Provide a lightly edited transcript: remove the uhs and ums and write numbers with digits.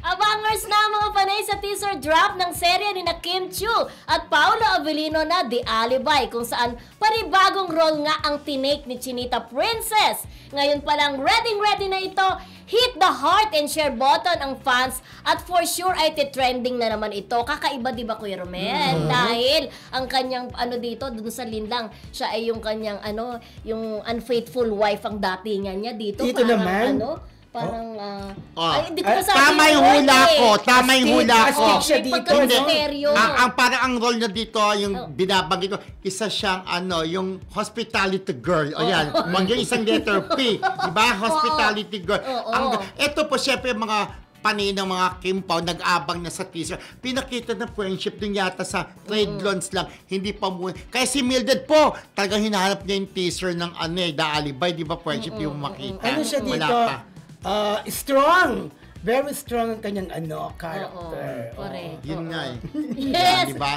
Abangers na mga panay sa teaser drop ng serye ni na Kim Chiu at Paolo Avellino na The Alibi, kung saan panibagong role nga ang tinake ni Chinita Princess. Ngayon pa lang ready na ito, hit the heart and share button ang fans at for sure ay trending na naman ito. Kakaiba diba Kuya Romel? Dahil ang kanyang dito, dun sa Linlang, siya ay yung kanyang yung unfaithful wife ang datingan niya dito. Dito naman? Parang, hindi ko tama yung hula ko. Tama yung hula ko. Siya dito. Parang ang role niya dito, yung binabanggit ko, isa siyang yung hospitality girl. O yan, yung isang letter P. Diba? Hospitality girl. Ito po, syempre, mga panay ng mga Kim Pao, nag-abang na sa teaser. Pinakita na friendship din yata sa trade loans lang. Hindi pa muna. Kaya si Mildred po, talagang hinahanap niya yung teaser ng The Alibi. Di ba friendship yung makita? Ano siya dito? Strong. Very strong ang kanyang character. Correct. Yun nga eh. Yes. Diba?